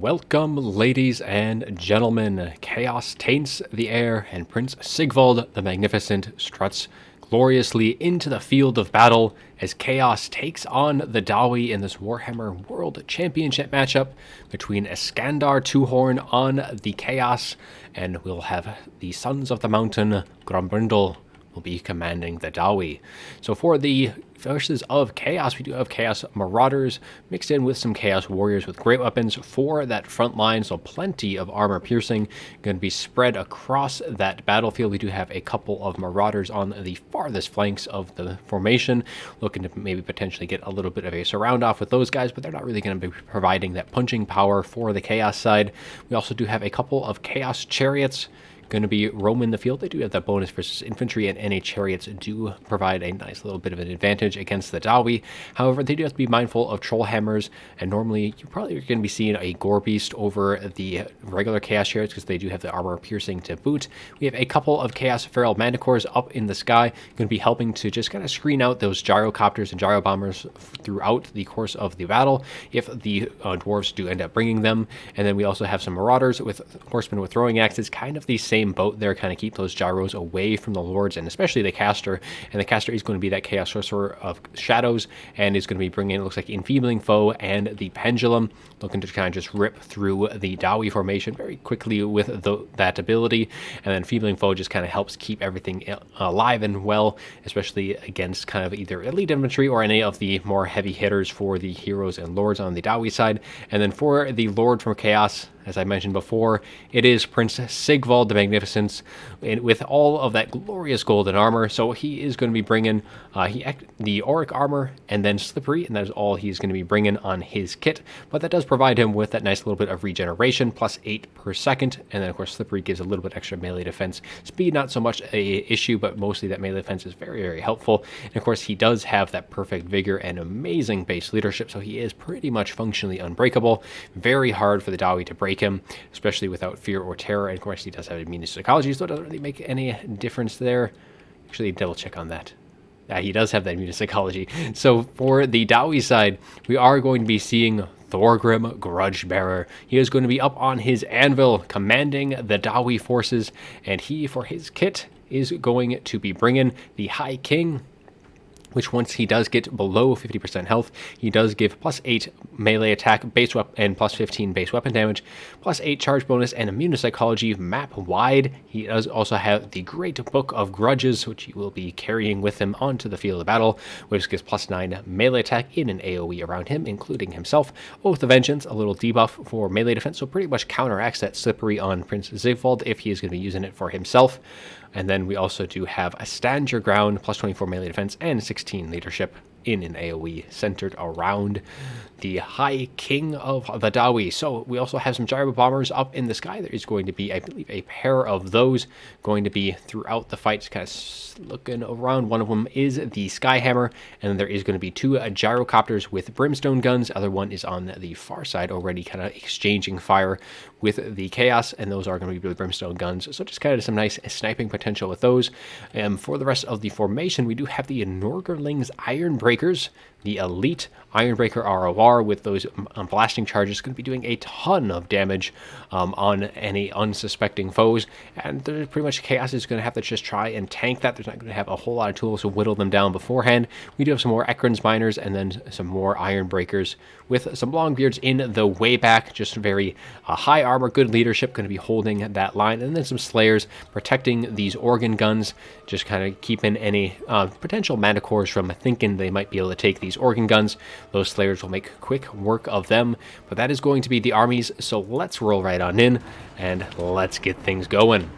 Welcome, ladies and gentlemen. Chaos taints the air, and Prince Sigvald the Magnificent struts gloriously into the field of battle as Chaos takes on the Dawi in this Warhammer World Championship matchup between Iskandar Two-Horn on the Chaos, and we'll have the Sons of the Mountain, Grombrindal, will be commanding the Dawi. So for the forces of Chaos, we do have Chaos Marauders mixed in with some Chaos Warriors with great weapons for that front line, so plenty of armor piercing going to be spread across that battlefield. We do have a couple of Marauders on the farthest flanks of the formation, looking to maybe potentially get a little bit of a surround off with those guys, but they're not really going to be providing that punching power for the Chaos side. We also do have a couple of Chaos Chariots going to be roaming the field. They do have that bonus versus infantry, and any chariots do provide a nice little bit of an advantage against the Dawi. However, they do have to be mindful of troll hammers, and normally you probably are going to be seeing a gore beast over the regular chaos chariots because they do have the armor piercing to boot. We have a couple of chaos feral manticores up in the sky, going to be helping to just kind of screen out those gyrocopters and gyro bombers throughout the course of the battle if the dwarves do end up bringing them. And then we also have some marauders with horsemen with throwing axes, kind of the same boat there, kind of keep those gyros away from the lords and especially the caster. And the caster is going to be that chaos sorcerer of shadows and is going to be bringing, it looks like, enfeebling foe and the pendulum, looking to kind of just rip through the Dawi formation very quickly with that ability. And then enfeebling foe just kind of helps keep everything alive and well, especially against kind of either elite infantry or any of the more heavy hitters for the heroes and lords on the Dawi side. And then for the lord from chaos, as I mentioned before, it is Prince Sigvald the Magnificent with all of that glorious golden armor. So he is going to be bringing the auric armor and then slippery, and that is all he's going to be bringing on his kit. But that does provide him with that nice little bit of regeneration, plus 8 per second. And then, of course, slippery gives a little bit extra melee defense. Speed, not so much a issue, but mostly that melee defense is very, very helpful. And, of course, he does have that perfect vigor and amazing base leadership, so he is pretty much functionally unbreakable. Very hard for the Dawi to break him, especially without fear or terror. And of course he does have immune to psychology, so it doesn't really make any difference there. Actually, double check on that. He does have that immune to psychology. So for the Dawi side, we are going to be seeing Thorgrim Grudgebearer. He is going to be up on his anvil commanding the Dawi forces, and he, for his kit, is going to be bringing the High King, which once he does get below 50% health, he does give plus 8 melee attack base weapon and plus 15 base weapon damage, plus 8 charge bonus and immune to psychology map wide. He does also have the Great Book of Grudges, which he will be carrying with him onto the field of battle, which gives plus 9 melee attack in an AoE around him, including himself. Oath of Vengeance, a little debuff for melee defense, so pretty much counteracts that slippery on Prince Sigvald if he is going to be using it for himself. And then we also do have a Stand Your Ground, plus 24 melee defense and 16 leadership in an AoE centered around the High King of the Dawi. So we also have some gyro bombers up in the sky. There is going to be, I believe, a pair of those going to be throughout the fight, kind of looking around. One of them is the Skyhammer, and then there is going to be 2 gyrocopters with brimstone guns. The other one is on the far side already, kind of exchanging fire with the Chaos, and those are going to be the brimstone guns. So just kind of some nice sniping potential with those. For the rest of the formation, we do have the Norgerling's Iron Breakers, the elite Ironbreaker ROR with those blasting charges, going to be doing a ton of damage on any unsuspecting foes, and there's pretty much Chaos is going to have to just try and tank that. There's not going to have a whole lot of tools to whittle them down beforehand. We do have some more Ekron's Miners and then some more Ironbreakers with some Longbeards in the way back, just very high armor, good leadership, going to be holding that line, and then some Slayers protecting these organ guns, just kind of keeping any potential manticores from thinking they might be able to take these organ guns. Those Slayers will make quick work of them, but that is going to be the armies, so let's roll right on in and let's get things going.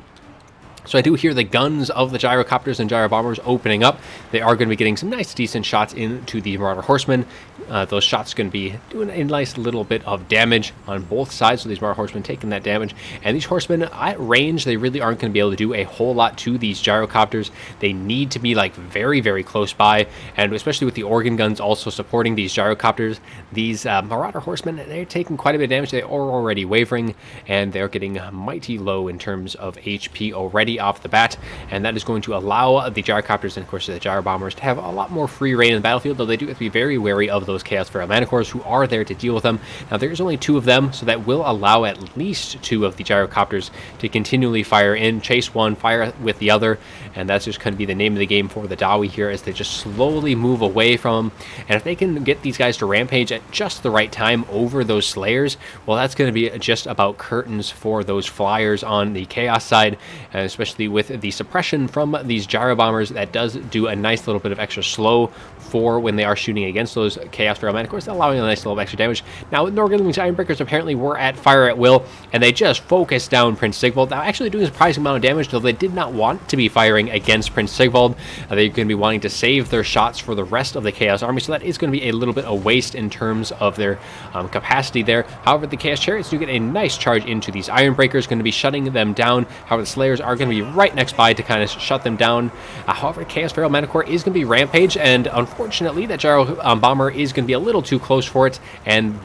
So I do hear the guns of the gyrocopters and gyro bombers opening up. They are going to be getting some nice decent shots into the Marauder Horsemen. Those shots are going to be doing a nice little bit of damage on both sides, so these Marauder Horsemen taking that damage. And these Horsemen at range, they really aren't going to be able to do a whole lot to these gyrocopters. They need to be like very, very close by, and especially with the organ guns also supporting these gyrocopters, these Marauder Horsemen, they're taking quite a bit of damage. They are already wavering, and they're getting mighty low in terms of HP already Dawi off the bat, and that is going to allow the gyrocopters and, of course, the gyro bombers to have a lot more free reign in the battlefield, though they do have to be very wary of those Chaos Feral Manticores who are there to deal with them. Now, there's only 2 of them, so that will allow at least 2 of the gyrocopters to continually fire in, chase one, fire with the other, and that's just going to be the name of the game for the Dawi here as they just slowly move away from them. And if they can get these guys to rampage at just the right time over those Slayers, well, that's going to be just about curtains for those flyers on the Chaos side, and especially with the suppression from these gyro bombers. That does do a nice little bit of extra slow for when they are shooting against those Chaos Feral Manticores, allowing a nice little extra damage. Now, Norgrimling's Ironbreakers apparently were at fire at will, and they just focused down Prince Sigvald. Now, actually doing a surprising amount of damage, though they did not want to be firing against Prince Sigvald. They're going to be wanting to save their shots for the rest of the Chaos Army, so that is going to be a little bit of waste in terms of their capacity there. However, the Chaos Chariots do get a nice charge into these Ironbreakers, going to be shutting them down. However, the Slayers are going to be right next by to kind of shut them down. However, Chaos Feral Manticore is going to be Rampage, and unfortunately, that Gyro Bomber is going to be a little too close for it, and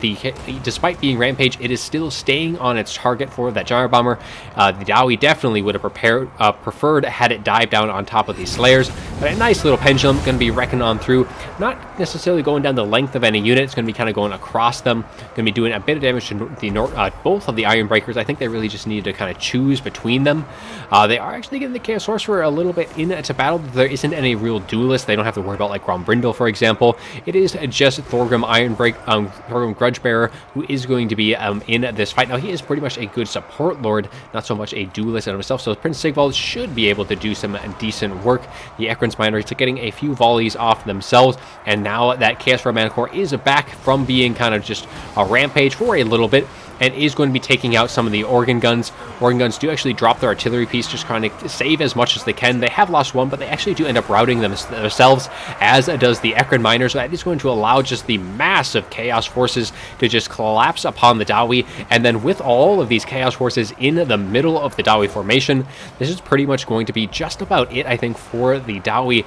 despite being Rampage, it is still staying on its target for that Gyro Bomber. The Dawi definitely would have preferred had it dive down on top of these Slayers, but a nice little pendulum going to be wrecking on through, not necessarily going down the length of any unit. It's going to be kind of going across them, going to be doing a bit of damage to both of the Ironbreakers. I think they really just needed to kind of choose between them. They are actually getting the Chaos Sorcerer a little bit into battle. There isn't any real duelist. They don't have to worry about like Grombrindal, for example. It is just Thorgrim Thorgrim Grudgebearer who is going to be in this fight. Now, he is pretty much a good support lord, not so much a duelist in himself, so Prince Sigvald should be able to do some decent work. The Ekrins Miners are getting a few volleys off themselves, and now that Chaos Feral Manticore is back from being kind of just a rampage for a little bit, and is going to be taking out some of the organ guns. Organ guns do actually drop their artillery piece, just trying to save as much as they can. They have lost one, but they actually do end up routing themselves, as does the Ekrin Miners. So that is going to allow just the massive Chaos forces to just collapse upon the Dawi, and then with all of these Chaos forces in the middle of the Dawi formation, this is pretty much going to be just about it, I think, for the Dawi,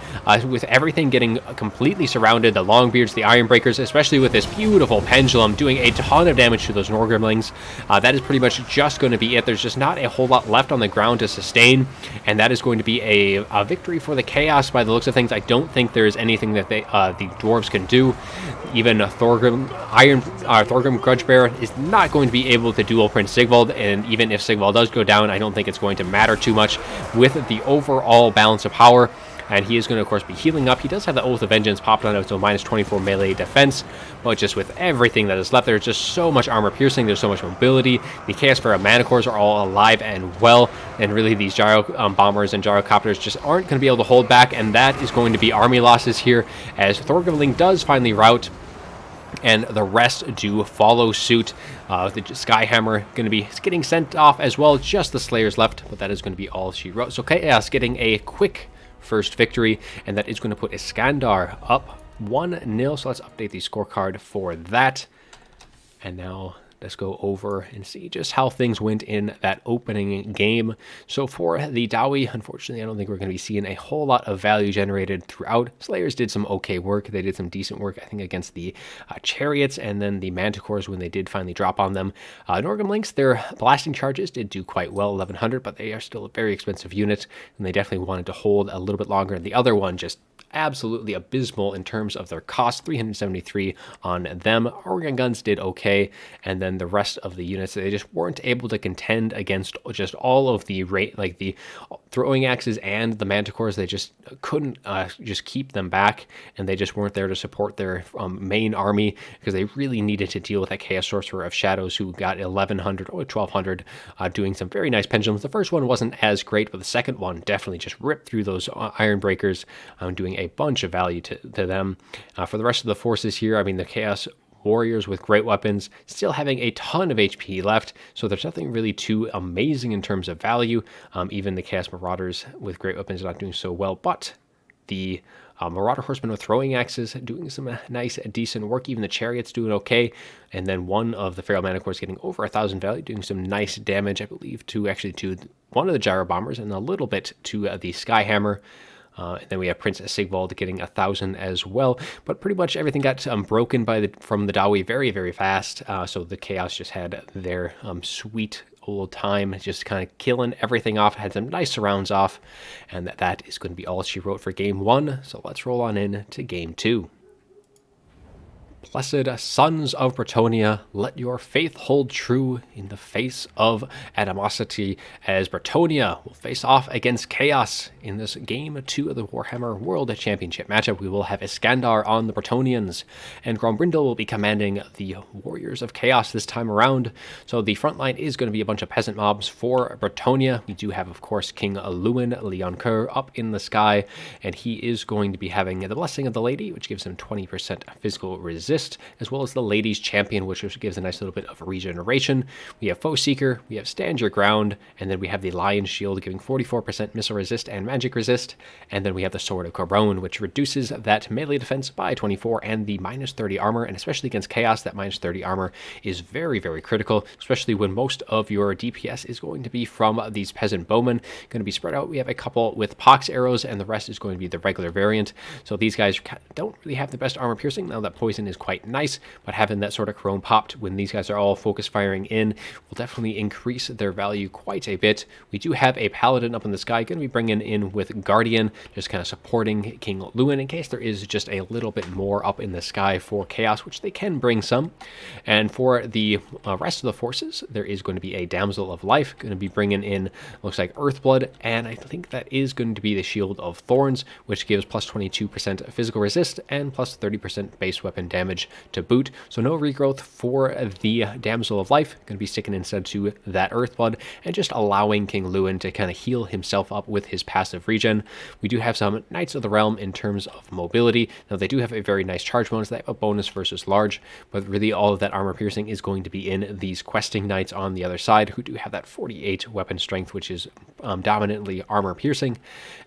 with everything getting completely surrounded. The Longbeards, the Ironbreakers, especially with this beautiful pendulum, doing a ton of damage to those Norgrimlings. That is pretty much just going to be it. There's just not a whole lot left on the ground to sustain, and that is going to be a victory for the Chaos by the looks of things. I don't think there's anything that the Dwarves can do. Even Thorgrim Grudgebearer is not going to be able to duel Prince Sigvald, and even if Sigvald does go down, I don't think it's going to matter too much with the overall balance of power. And he is going to, of course, be healing up. He does have the Oath of Vengeance popped on it, so minus 24 melee defense. But just with everything that is left, there's just so much armor piercing. There's so much mobility. The Chaos Feral Manticores are all alive and well. And really, these gyro bombers and gyrocopters just aren't going to be able to hold back. And that is going to be army losses here, as Thorgrimling does finally rout, and the rest do follow suit. The Skyhammer going to be getting sent off as well. Just the Slayers left, but that is going to be all she wrote. So Chaos getting a quick first victory, and that is going to put Iskandar up 1-0. So let's update the scorecard for that. And now let's go over and see just how things went in that opening game. So for the Dawi, unfortunately, I don't think we're going to be seeing a whole lot of value generated throughout. Slayers did some okay work. They did some decent work, I think, against the Chariots, and then the Manticores when they did finally drop on them. Norgrimlings, their blasting charges did do quite well, 1100, but they are still a very expensive unit, and they definitely wanted to hold a little bit longer. And the other one just absolutely abysmal in terms of their cost, 373 on them. Organ guns did okay, and then the rest of the units, they just weren't able to contend against just all of the the throwing axes and the Manticores. They just couldn't just keep them back, and they just weren't there to support their main army, because they really needed to deal with that Chaos Sorcerer of Shadows who got 1100 or 1200, doing some very nice pendulums. The first one wasn't as great, but the second one definitely just ripped through those Iron Breakers, doing a bunch of value to them. For the rest of the forces here, I mean, the Chaos Warriors with great weapons still having a ton of HP left, so there's nothing really too amazing in terms of value. Even the Chaos Marauders with great weapons are not doing so well, but the Marauder Horsemen with throwing axes doing some nice, decent work. Even the Chariots doing okay. And then one of the Feral Manticores getting over 1,000 value, doing some nice damage, I believe, to one of the Gyro Bombers, and a little bit to the Skyhammer. And then we have Prince Sigvald getting 1,000 as well. But pretty much everything got broken from the Dawi very, very fast. So the Chaos just had their sweet old time, just kind of killing everything off, had some nice rounds off, and that is going to be all she wrote for game 1. So let's roll on in to game 2. Blessed sons of Bretonnia, let your faith hold true in the face of animosity, as Bretonnia will face off against Chaos in this game 2 of the Warhammer World Championship matchup. We will have Iskandar on the Bretonnians, and Grombrindal will be commanding the Warriors of Chaos this time around. So the front line is going to be a bunch of peasant mobs for Bretonnia. We do have, of course, King Lewin Leoncoeur up in the sky, and he is going to be having the Blessing of the Lady, which gives him 20% physical resist, as well as the Ladies Champion, which gives a nice little bit of regeneration. We have Foe Seeker, we have Stand Your Ground, and then we have the Lion Shield giving 44% missile resist and magic resist, and then we have the Sword of Corone, which reduces that melee defense by 24 and the minus 30 armor, and especially against Chaos, that minus 30 armor is very, very critical, especially when most of your DPS is going to be from these peasant bowmen, going to be spread out. We have a couple with pox arrows, and the rest is going to be the regular variant. So these guys don't really have the best armor piercing. Now that poison is quite nice, but having that sort of Corone popped when these guys are all focus firing in will definitely increase their value quite a bit. We do have a Paladin up in the sky, going to be bringing in with Guardian, just kind of supporting King Lewin in case there is just a little bit more up in the sky for Chaos, which they can bring some. And for the rest of the forces, there is going to be a Damsel of Life, going to be bringing in, looks like Earthblood, and I think that is going to be the Shield of Thorns, which gives plus 22% physical resist and plus 30% base weapon damage to boot. So no regrowth for the Damsel of Life, going to be sticking instead to that Earthblood and just allowing King Lewin to kind of heal himself up with his passive regen. We do have some Knights of the Realm in terms of mobility. Now they do have a very nice charge bonus. They have a bonus versus large, but really all of that armor piercing is going to be in these questing knights on the other side, who do have that 48 weapon strength, which is dominantly armor piercing.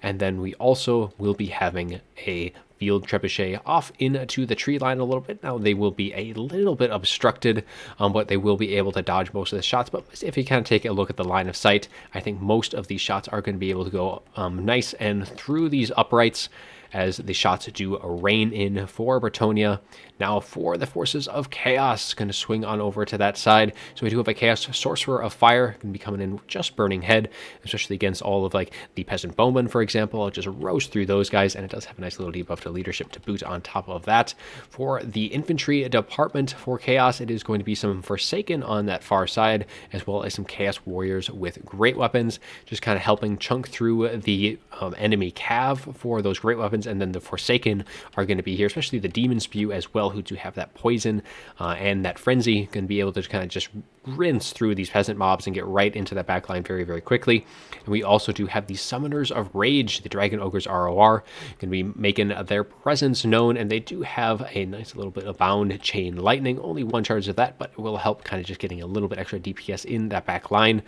And then we also will be having a Field Trebuchet off into the tree line a little bit. Now they will be a little bit obstructed, but they will be able to dodge most of the shots. But if you kind of take a look at the line of sight, I think most of these shots are going to be able to go nice and through these uprights, as the shots do rain in for Bretonnia. Now for the forces of Chaos, going to swing on over to that side. So we do have a Chaos Sorcerer of Fire, going to be coming in just Burning Head, especially against all of like the Peasant Bowmen, for example. I'll just roast through those guys, and it does have a nice little debuff to leadership to boot on top of that. For the infantry department for Chaos, it is going to be some Forsaken on that far side, as well as some Chaos Warriors with great weapons, just kind of helping chunk through the enemy cav for those great weapons. And then the Forsaken are going to be here, especially the Demon Spew as well, who do have that poison and that frenzy, going to be able to kind of just rinse through these peasant mobs and get right into that backline very, very quickly. And we also do have the Summoners of Rage, the Dragon Ogres ROR, going to be making their presence known, and they do have a nice little bit of Bound Chain Lightning, only one charge of that, but it will help kind of just getting a little bit extra DPS in that back line.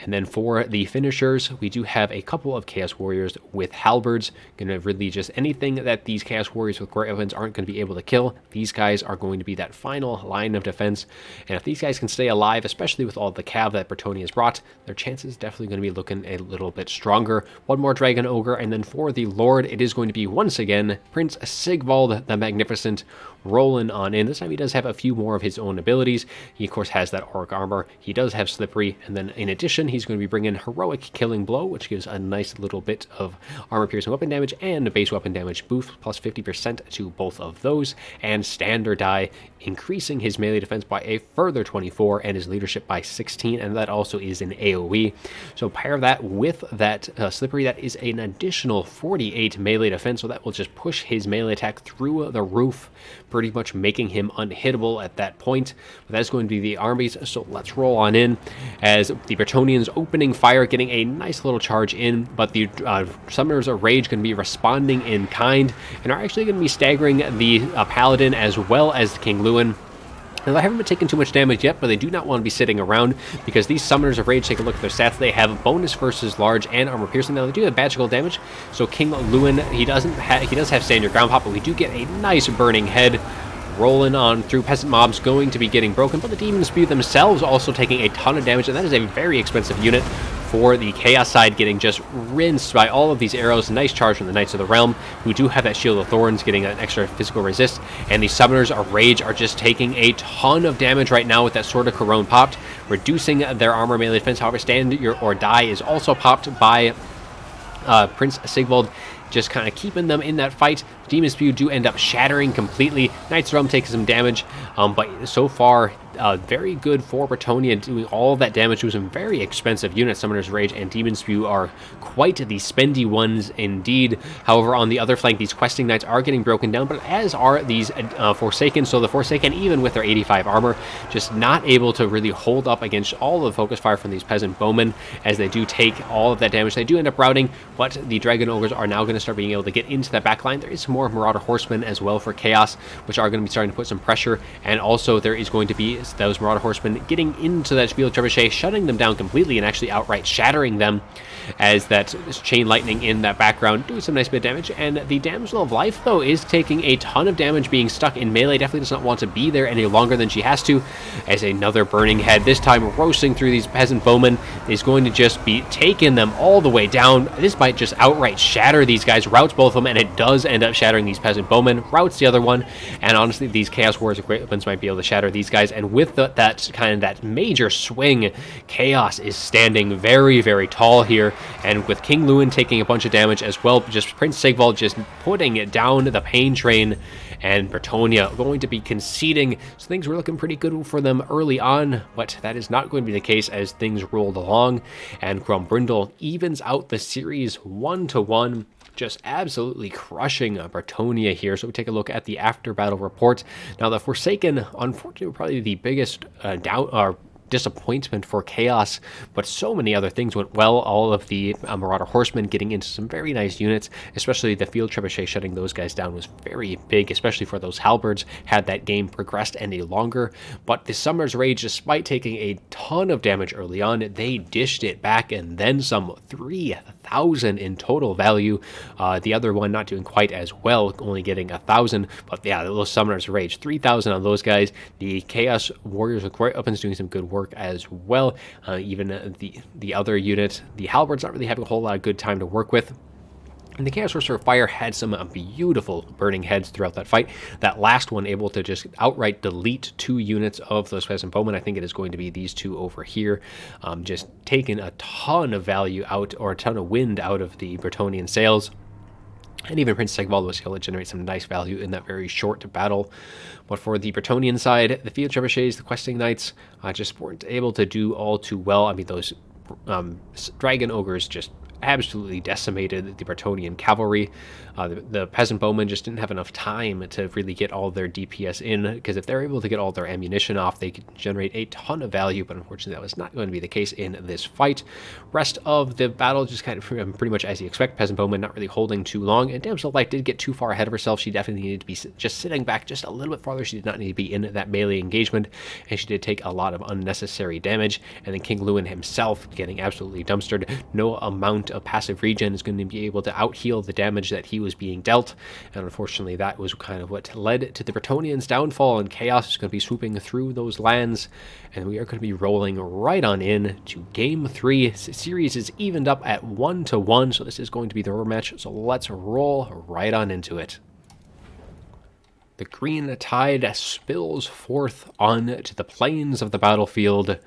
And then for the finishers, we do have a couple of Chaos Warriors with halberds, going to really just anything that these Chaos Warriors with great weapons aren't going to be able to kill. These guys are going to be that final line of defense, and if these guys can stay alive, especially with all the cav that Bretonnia has brought, their chances definitely going to be looking a little bit stronger. One more Dragon Ogre, and then for the Lord, it is going to be once again Prince Sigvald the Magnificent, rolling on in. This time he does have a few more of his own abilities. He of course has that Orc Armor, he does have Slippery, and then in addition he's going to be bringing Heroic Killing Blow, which gives a nice little bit of armor piercing weapon damage and a base weapon damage boost, plus 50% to both of those, and Standard Die, increasing his melee defense by a further 24 and his leadership by 16, and that also is an AoE. So pair that with that Slippery, that is an additional 48 melee defense, so that will just push his melee attack through the roof, pretty much making him unhittable at that point. But that's going to be the armies, so let's roll on in, as the Bretonnians opening fire, getting a nice little charge in, but the Summoners of Rage going to be responding in kind, and are actually going to be staggering the Paladin as well as King Lewin. Now, they haven't been taking too much damage yet, but they do not want to be sitting around, because these Summoners of Rage, take a look at their stats, they have bonus versus large and armor piercing. Now, they do have magical damage, so King Lewin, he does have Stand Your Ground Pop, but we do get a nice Burning Head rolling on through peasant mobs, going to be getting broken, but the Demon Spew themselves also taking a ton of damage, and that is a very expensive unit for the Chaos side, getting just rinsed by all of these arrows. Nice charge from the Knights of the Realm, who do have that Shield of Thorns, getting an extra physical resist. And the Summoners of Rage are just taking a ton of damage right now with that Sword of Corone popped, reducing their armor melee defense. However, Stand or Die is also popped by Prince Sigvald, just kind of keeping them in that fight. Demon Spew do end up shattering completely. Knight's Realm takes some damage, but so far, very good for Bretonnia, doing all of that damage to some very expensive units. Summoner's Rage and Demon Spew are quite the spendy ones indeed. However, on the other flank, these Questing Knights are getting broken down, but as are these Forsaken. So the Forsaken, even with their 85 armor, just not able to really hold up against all the focus fire from these Peasant Bowmen, as they do take all of that damage. They do end up routing, but the Dragon Ogres are now going to start being able to get into that backline. There is some more Marauder Horsemen as well for Chaos, which are going to be starting to put some pressure, and also there is going to be those Marauder Horsemen getting into that Field Trebuchet, shutting them down completely and actually outright shattering them, as that Chain Lightning in that background doing some nice bit of damage. And the Damsel of Life, though, is taking a ton of damage, being stuck in melee. Definitely does not want to be there any longer than she has to, as another Burning Head, this time roasting through these Peasant Bowmen, is going to just be taking them all the way down. This might just outright shatter these guys, routes both of them, and it does end up shattering these Peasant Bowmen, routes the other one, and honestly, these Chaos Warriors of Great Weapons might be able to shatter these guys. And with that major swing, Chaos is standing very, very tall here, and with King Lewin taking a bunch of damage as well, just Prince Sigvald just putting it down the pain train, and Bretonnia going to be conceding. So things were looking pretty good for them early on, but that is not going to be the case as things rolled along, and Grombrindal evens out the series 1-1. Just absolutely crushing Bretonnia here. So we take a look at the after battle report. Now, the Forsaken, unfortunately, were probably the biggest disappointment for Chaos, but so many other things went well. All of the Marauder Horsemen getting into some very nice units, especially the Field Trebuchet shutting those guys down was very big, especially for those Halberds, had that game progressed any longer. But the Summoner's Rage, despite taking a ton of damage early on, they dished it back, and then some 3,000 in total value. The other one not doing quite as well, only getting 1,000, but yeah, those Summoner's Rage, 3,000 on those guys. The Chaos Warriors with Great Weapons doing some good work as well. Even the other unit, the Halberds, not really having a whole lot of good time to work with. And the Chaos Sorcerer of Fire had some beautiful burning heads throughout that fight. That last one able to just outright delete 2 units of those Peasant Bowmen. I think it is going to be these 2 over here. Just taking a ton of value out, or a ton of wind out of the Bretonnian sails. And even Prince Sigvald was able to generate some nice value in that very short battle. But for the Bretonnian side, the Field Trebuchets, the Questing Knights, just weren't able to do all too well. I mean, those Dragon Ogres just absolutely decimated the Bretonnian cavalry. The Peasant Bowmen just didn't have enough time to really get all their DPS in, because if they're able to get all their ammunition off, they could generate a ton of value, but unfortunately that was not going to be the case in this fight. Rest of the battle just kind of pretty much as you expect. Peasant Bowmen not really holding too long, and Damsel of Light did get too far ahead of herself. She definitely needed to be just sitting back just a little bit farther. She did not need to be in that melee engagement, and she did take a lot of unnecessary damage. And then King Lewin himself getting absolutely dumpstered. No amount of passive regen is going to be able to out-heal the damage that he was being dealt, and unfortunately that was kind of what led to the Bretonnians' downfall, and Chaos is going to be swooping through those lands, and we are going to be rolling right on in to Game 3. The series is evened up at 1-1, so this is going to be the rematch, so let's roll right on into it. The green tide spills forth onto the plains of the battlefield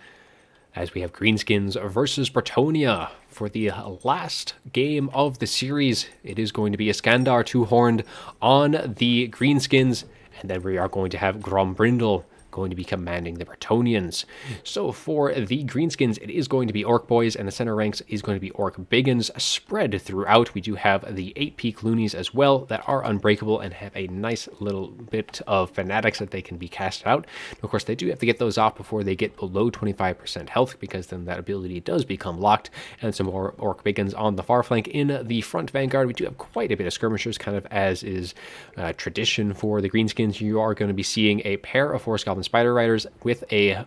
as we have Greenskins versus Bretonnia. For the last game of the series, it is going to be Iskandar two-horned on the Greenskins, and then we are going to have Grombrindal going to be commanding the Bretonnians. So for the Greenskins, it is going to be Orc Boys, and the center ranks is going to be Orc Biggins spread throughout. We do have the 8 peak loonies as well that are unbreakable and have a nice little bit of fanatics that they can be cast out. And of course, they do have to get those off before they get below 25% health, because then that ability does become locked. And some more Orc Biggins on the far flank. In the front vanguard, we do have quite a bit of skirmishers, kind of as is tradition for the Greenskins. You are going to be seeing a pair of Forest Goblin Spider Riders with a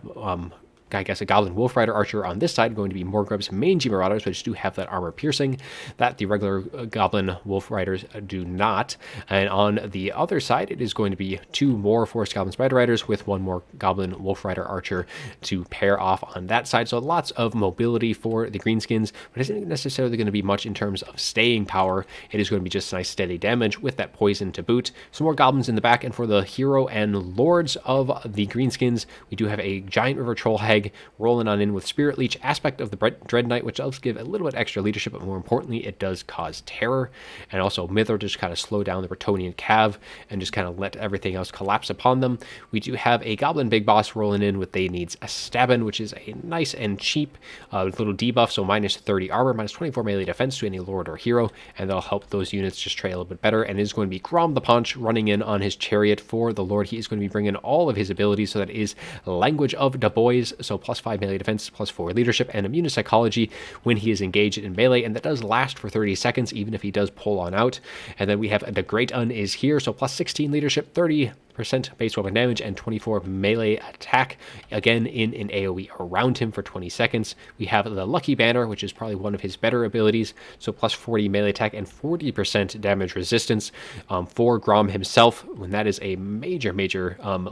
I guess, a Goblin Wolf Rider Archer on this side, going to be Morgrub's Mangy Marauders, which do have that armor piercing that the regular Goblin Wolf Riders do not. And on the other side, it is going to be 2 more Forest Goblin Spider Riders with 1 more Goblin Wolf Rider Archer to pair off on that side. So lots of mobility for the Greenskins, but isn't necessarily going to be much in terms of staying power. It is going to be just nice steady damage with that poison to boot. Some more goblins in the back, and for the hero and lords of the Greenskins, we do have a Giant River Troll Hag rolling on in with Spirit Leech, aspect of the Dread Knight, which does give a little bit extra leadership, but more importantly, it does cause terror. And also Mither just kind of slow down the Bretonnian Cav and just kind of let everything else collapse upon them. We do have a Goblin Big Boss rolling in with They Needs a Stabbin', which is a nice and cheap little debuff, so minus 30 armor, minus 24 melee defense to any lord or hero, and that'll help those units just trade a little bit better. And it is going to be Grom the Paunch running in on his chariot for the lord. He is going to be bringing all of his abilities, so that is Language of the Boys, so plus 5 melee defense, plus 4 leadership, and immune to psychology when he is engaged in melee, and that does last for 30 seconds even if he does pull on out. And then we have the Great Un is here, so plus 16 leadership, 30% base weapon damage, and 24 melee attack, again in an AoE around him for 20 seconds. We have the Lucky Banner, which is probably one of his better abilities, so plus 40 melee attack and 40% damage resistance for Grom himself, when that is a major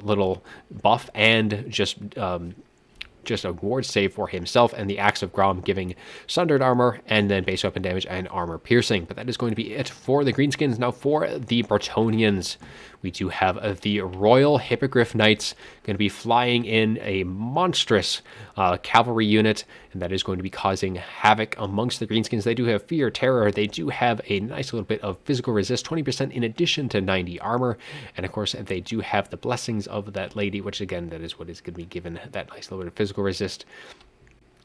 little buff, and just a ward save for himself, and the Axe of Grom giving sundered armor and then base weapon damage and armor piercing. But that is going to be it for the Greenskins. Now for the Bretonnians, we do have the Royal Hippogriff Knights going to be flying in a monstrous cavalry unit, and that is going to be causing havoc amongst the Greenskins. They do have fear, terror. They do have a nice little bit of physical resist, 20% in addition to 90 armor, and of course they do have the blessings of that lady, which again, that is what is going to be given that nice little bit of physical resist.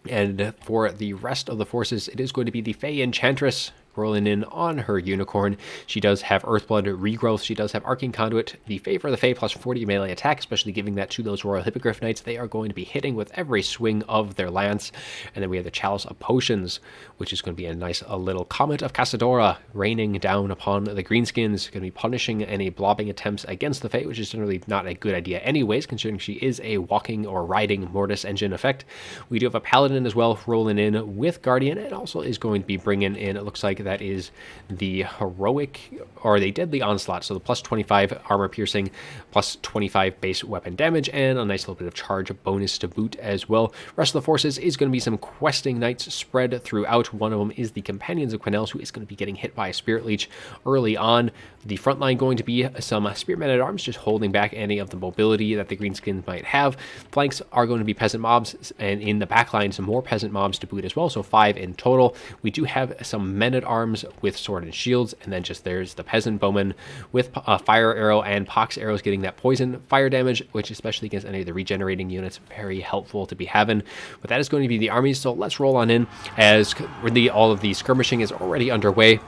And for the rest of the forces, it is going to be the Fey Enchantress rolling in on her unicorn. She does have Earthblood Regrowth. She does have Arcane Conduit, the Favor of the Fae, plus 40 melee attack, especially giving that to those Royal Hippogriff Knights. They are going to be hitting with every swing of their lance. And then we have the Chalice of Potions, which is going to be a nice little Comet of Casadora raining down upon the Greenskins, going to be punishing any blobbing attempts against the Fae, which is generally not a good idea anyways, considering she is a walking or riding Mortis Engine effect. We do have a Paladin as well rolling in with Guardian, and also is going to be bringing in, it looks like that is the Heroic, or the Deadly Onslaught, so the plus 25 armor piercing, plus 25 base weapon damage, and a nice little bit of charge bonus to boot as well. Rest of the forces is going to be some questing knights spread throughout. One of them is the Companions of Quenelles, who is going to be getting hit by a Spirit Leech early on. The front line going to be some Spearmen at Arms, just holding back any of the mobility that the Greenskins might have. Flanks are going to be Peasant Mobs, and in the back line some more Peasant Mobs to boot as well, so 5 in total. We do have some Men at Arms with Sword and Shields, and then just there's the Peasant Bowman with Fire Arrow and Pox Arrows getting that poison fire damage, which especially against any of the regenerating units, very helpful to be having. But that is going to be the armies, so let's roll on in, as really all of the skirmishing is already underway.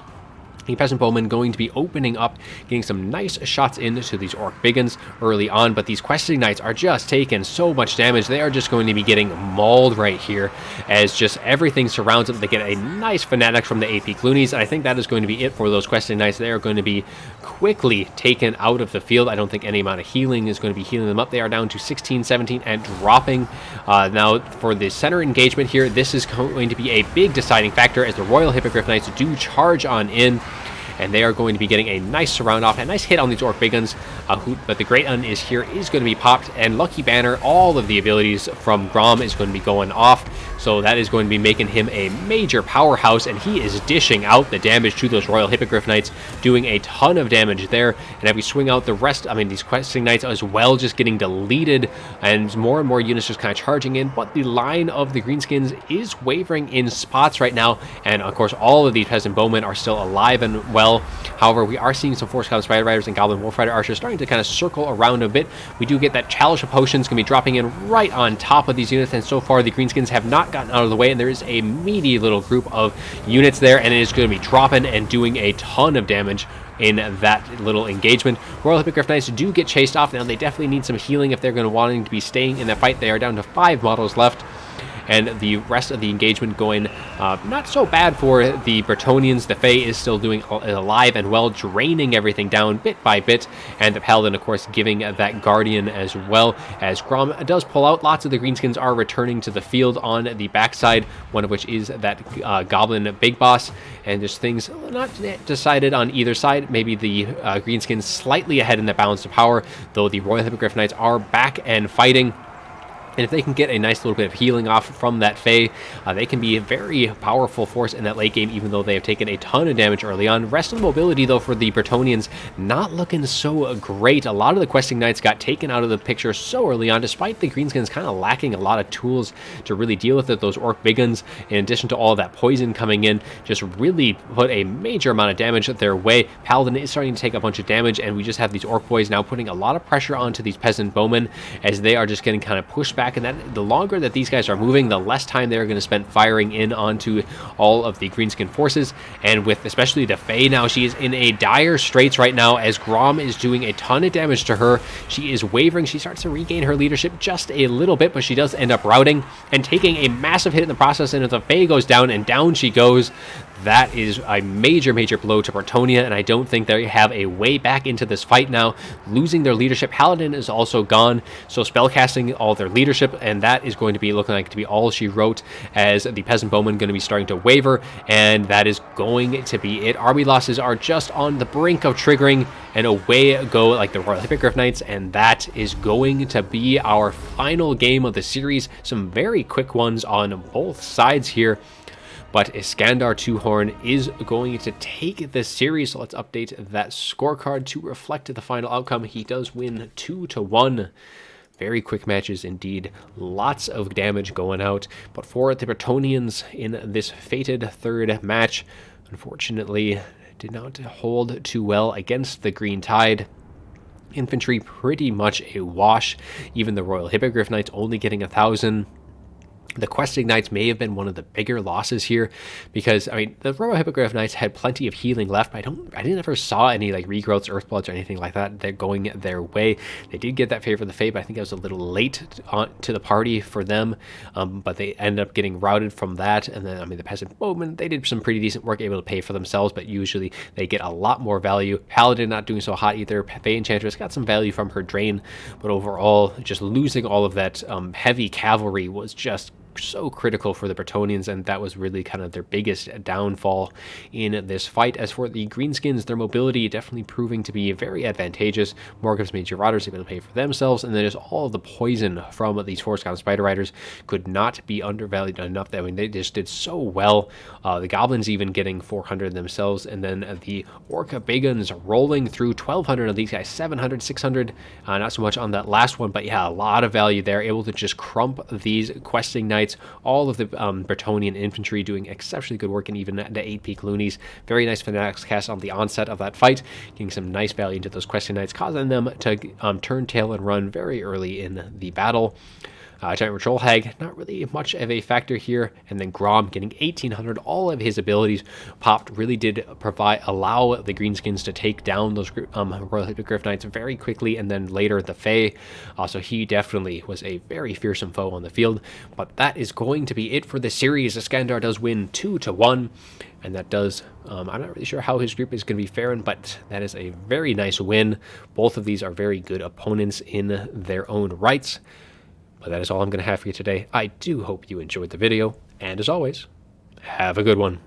The Peasant Bowman going to be opening up, getting some nice shots into these Orc Biggins early on, but these Questing Knights are just taking so much damage. They are just going to be getting mauled right here, as just everything surrounds them. They get a nice Fanatic from the AP Gloonies, and I think that is going to be it for those Questing Knights. They are going to be quickly taken out of the field. I don't think any amount of healing is going to be healing them up. They are down to 16, 17, and dropping. Now, for the center engagement here, this is going to be a big deciding factor, as the Royal Hippogriff Knights do charge on in, and they are going to be getting a nice surround off, a nice hit on these Orc Biggins, but the Great Un is here, is going to be popped, and Lucky Banner, all of the abilities from Grom is going to be going off, so that is going to be making him a major powerhouse, and he is dishing out the damage to those Royal Hippogriff Knights, doing a ton of damage there. And if we swing out the rest, I mean, these Questing Knights as well just getting deleted, and more units just kind of charging in, but the line of the Greenskins is wavering in spots right now, and of course all of these Peasant Bowmen are still alive and well. However, we are seeing some Force Goblin Spider Riders and Goblin Wolf Rider Archers starting to kind of circle around a bit. We do get that Chalice of Potions going to be dropping in right on top of these units, and so far the Greenskins have not gotten out of the way, and there is a meaty little group of units there, and it is going to be dropping and doing a ton of damage in that little engagement. Royal Hippogriff Knights do get chased off. Now they definitely need some healing if they're going to wanting to be staying in that fight. They are down to 5 models left. and the rest of the engagement going not so bad for the Bretonnians. The Fae is still doing alive and well, draining everything down bit by bit, and the Paladin, of course, giving that Guardian as well, as Grom does pull out. Lots of the Greenskins are returning to the field on the backside, one of which is that Goblin Big Boss, and there's things not decided on either side. Maybe the Greenskins slightly ahead in the balance of power, though the Royal Hippogriff Knights are back and fighting. And if they can get a nice little bit of healing off from that Fae, they can be a very powerful force in that late game, even though they have taken a ton of damage early on. Rest of the mobility, though, for the Bretonnians, not looking so great. A lot of the Questing Knights got taken out of the picture so early on, despite the Greenskins kind of lacking a lot of tools to really deal with it. Those Orc Big Guns, in addition to all of that poison coming in, just really put a major amount of damage their way. Paladin is starting to take a bunch of damage, and we just have these Orc Boys now putting a lot of pressure onto these Peasant Bowmen, as they are just getting kind of pushed back. And that the longer that these guys are moving, the less time they're going to spend firing in onto all of the Greenskin forces. And with especially the Fae now, she is in a dire straits right now, as Grom is doing a ton of damage to her. She is wavering. She starts to regain her leadership just a little bit, but she does end up routing and taking a massive hit in the process. And if the Fae goes down, and down she goes, that is a major blow to Bretonnia, and I don't think they have a way back into this fight now. Losing their leadership, Paladin is also gone, so spellcasting all their leadership, and that is going to be looking like to be all she wrote, as the Peasant Bowmen going to be starting to waver, and that is going to be it. Army losses are just on the brink of triggering, and away go like the Royal Hippogriff Knights, and that is going to be our final game of the series. Some very quick ones on both sides here. But Iskandar Two-Horn is going to take this series. So let's update that scorecard to reflect the final outcome. He does win 2-1. Very quick matches indeed. Lots of damage going out. But for the Bretonnians in this fated third match, unfortunately, did not hold too well against the Green Tide. Infantry pretty much a wash. Even the Royal Hippogriff Knights only getting 1,000. The Questing Knights may have been one of the bigger losses here, because, I mean, the Royal Hippogriff Knights had plenty of healing left, but I didn't ever saw any, like, regrowths, Earthbloods, or anything like that. They're going their way. They did get that favor of the Fae, but I think I was a little late to the party for them, but they ended up getting routed from that. And then, I mean, the Peasant Bowmen, they did some pretty decent work, able to pay for themselves, but usually they get a lot more value. Paladin not doing so hot either. Fae Enchantress got some value from her drain, but overall, just losing all of that heavy cavalry was just so critical for the Bretonnians, and that was really kind of their biggest downfall in this fight. As for the Greenskins, their mobility definitely proving to be very advantageous. Morgoth's Major Marauders able to pay for themselves, and then just all of the poison from these Force-Gone Spider Riders could not be undervalued enough. I mean, they just did so well. The Goblins even getting 400 themselves, and then the Orca Big Guns rolling through 1,200 of these guys, 700, 600, not so much on that last one, but yeah, a lot of value there, able to just crump these Questing Knights. All of the Bretonnian infantry doing exceptionally good work, and even the 8-peak loonies. Very nice Fanatics cast on the onset of that fight, getting some nice value into those Questing Knights, causing them to turn tail and run very early in the battle. Giant Patrol Hag, not really much of a factor here. And then Grom getting 1,800. All of his abilities popped, really did allow the Greenskins to take down those Royal Hippogriff Knights very quickly, and then later the Fae. So he definitely was a very fearsome foe on the field. But that is going to be it for the series. Iskandar does win 2-1. And that does, I'm not really sure how his group is going to be faring, but that is a very nice win. Both of these are very good opponents in their own rights. But that is all I'm going to have for you today. I do hope you enjoyed the video, and as always, have a good one.